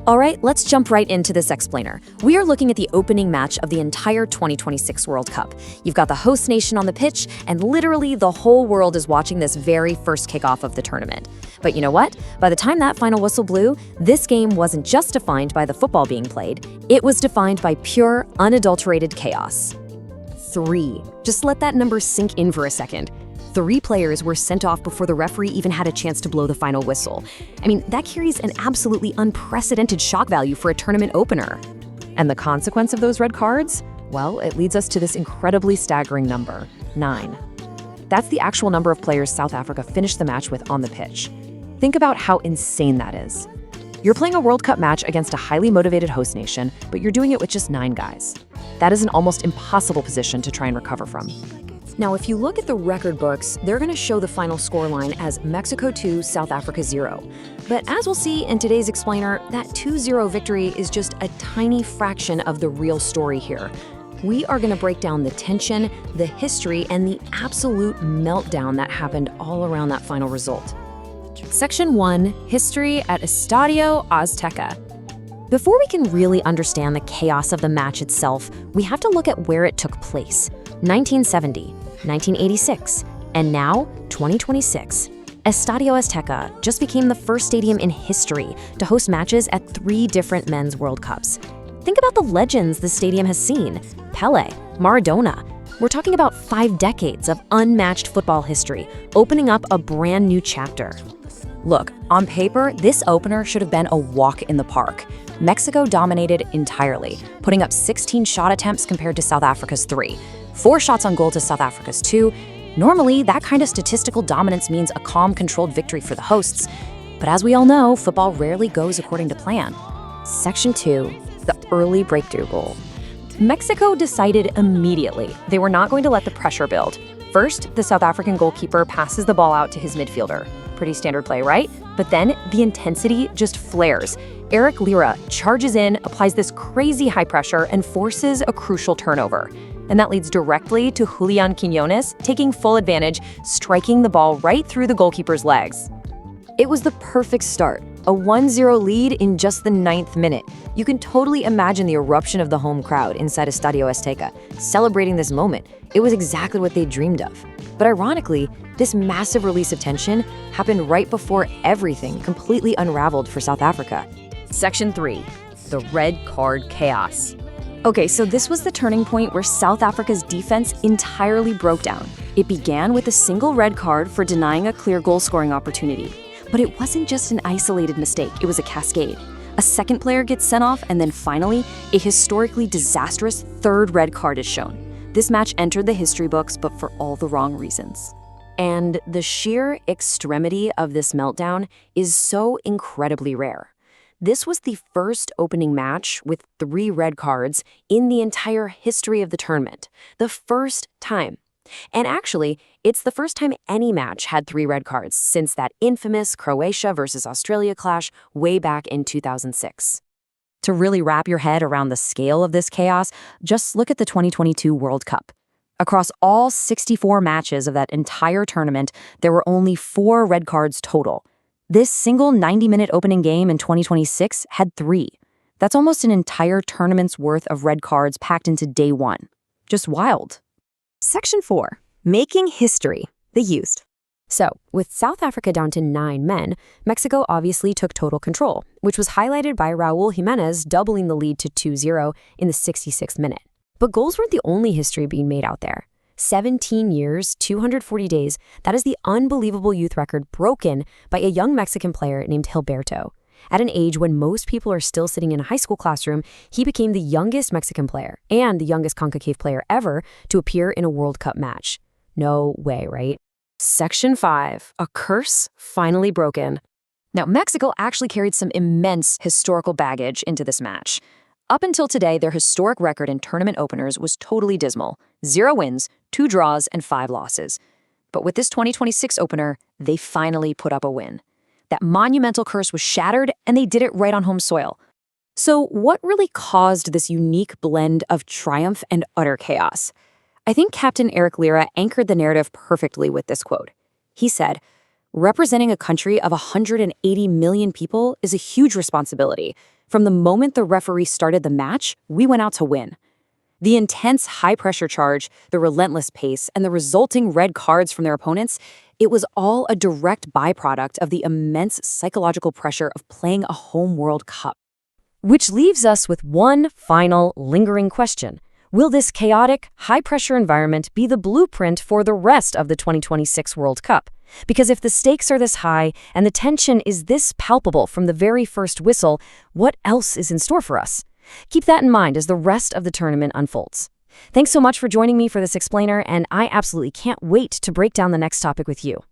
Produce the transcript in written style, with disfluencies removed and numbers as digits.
All right, let's jump right into this explainer. We are looking at the opening match of the entire 2026 World Cup. You've got the host nation on the pitch, and literally the whole world is watching this very first kickoff of the tournament. But you know what? By the time that final whistle blew, this game wasn't just defined by the football being played, it was defined by pure, unadulterated chaos. 3. Just let that number sink in for a second. 3 players were sent off before the referee even had a chance to blow the final whistle. I mean, that carries an absolutely unprecedented shock value for a tournament opener. And the consequence of those red cards? Well, it leads us to this incredibly staggering number, 9. That's the actual number of players South Africa finished the match with on the pitch. Think about how insane that is. You're playing a World Cup match against a highly motivated host nation, but you're doing it with just 9 guys. That is an almost impossible position to try and recover from. Now, if you look at the record books, they're going to show the final scoreline as Mexico 2, South Africa 0. But as we'll see in today's explainer, that 2-0 victory is just a tiny fraction of the real story here. We are going to break down the tension, the history, and the absolute meltdown that happened all around that final result. Section 1, History at Estadio Azteca. Before we can really understand the chaos of the match itself, we have to look at where it took place. 1970, 1986, and now 2026. Estadio Azteca just became the first stadium in history to host matches at 3 different men's World Cups. Think about the legends the stadium has seen: Pele, Maradona. We're talking about 5 decades of unmatched football history, opening up a brand new chapter. Look, on paper, this opener should have been a walk in the park. Mexico dominated entirely, putting up 16 shot attempts compared to South Africa's 3. 4 shots on goal to South Africa's 2. Normally, that kind of statistical dominance means a calm, controlled victory for the hosts. But as we all know, football rarely goes according to plan. Section 2, the early breakthrough goal. Mexico decided immediately they were not going to let the pressure build. First, the South African goalkeeper passes the ball out to his midfielder. Pretty standard play, right? But then the intensity just flares. Eric Lira charges in, applies this crazy high pressure, and forces a crucial turnover. And that leads directly to Julian Quiñones taking full advantage, striking the ball right through the goalkeeper's legs. It was the perfect start, a 1-0 lead in just the 9th minute. You can totally imagine the eruption of the home crowd inside Estadio Azteca, celebrating this moment. It was exactly what they dreamed of. But ironically, this massive release of tension happened right before everything completely unraveled for South Africa. Section 3, the red card chaos. Okay, so this was the turning point where South Africa's defense entirely broke down. It began with a single red card for denying a clear goal-scoring opportunity. But it wasn't just an isolated mistake, it was a cascade. A second player gets sent off, and then finally, a historically disastrous 3rd red card is shown. This match entered the history books, but for all the wrong reasons. And the sheer extremity of this meltdown is so incredibly rare. This was the first opening match with 3 red cards in the entire history of the tournament. The first time. And actually, it's the first time any match had 3 red cards since that infamous Croatia versus Australia clash way back in 2006. To really wrap your head around the scale of this chaos, just look at the 2022 World Cup. Across all 64 matches of that entire tournament, there were only 4 red cards total. This single 90-minute opening game in 2026 had 3. That's almost an entire tournament's worth of red cards packed into day 1. Just wild. Section 4, Making History, the youth. So, with South Africa down to 9 men, Mexico obviously took total control, which was highlighted by Raul Jimenez doubling the lead to 2-0 in the 66th minute. But goals weren't the only history being made out there. 17 years, 240 days, that is the unbelievable youth record broken by a young Mexican player named Gilberto. At an age when most people are still sitting in a high school classroom, he became the youngest Mexican player and the youngest CONCACAF player ever to appear in a World Cup match. No way, right? Section 5, a curse finally broken. Now, Mexico actually carried some immense historical baggage into this match. Up until today, their historic record in tournament openers was totally dismal. 0 wins, 2 draws, and 5 losses. But with this 2026 opener, they finally put up a win. That monumental curse was shattered, and they did it right on home soil. So what really caused this unique blend of triumph and utter chaos? I think Captain Eric Lira anchored the narrative perfectly with this quote. He said, Representing a country of 180 million people is a huge responsibility. From the moment the referee started the match, we went out to win. The intense high-pressure charge, the relentless pace, and the resulting red cards from their opponents, it was all a direct byproduct of the immense psychological pressure of playing a home World Cup. Which leaves us with one final lingering question. Will this chaotic, high-pressure environment be the blueprint for the rest of the 2026 World Cup? Because if the stakes are this high and the tension is this palpable from the very first whistle, what else is in store for us? Keep that in mind as the rest of the tournament unfolds. Thanks so much for joining me for this explainer, and I absolutely can't wait to break down the next topic with you.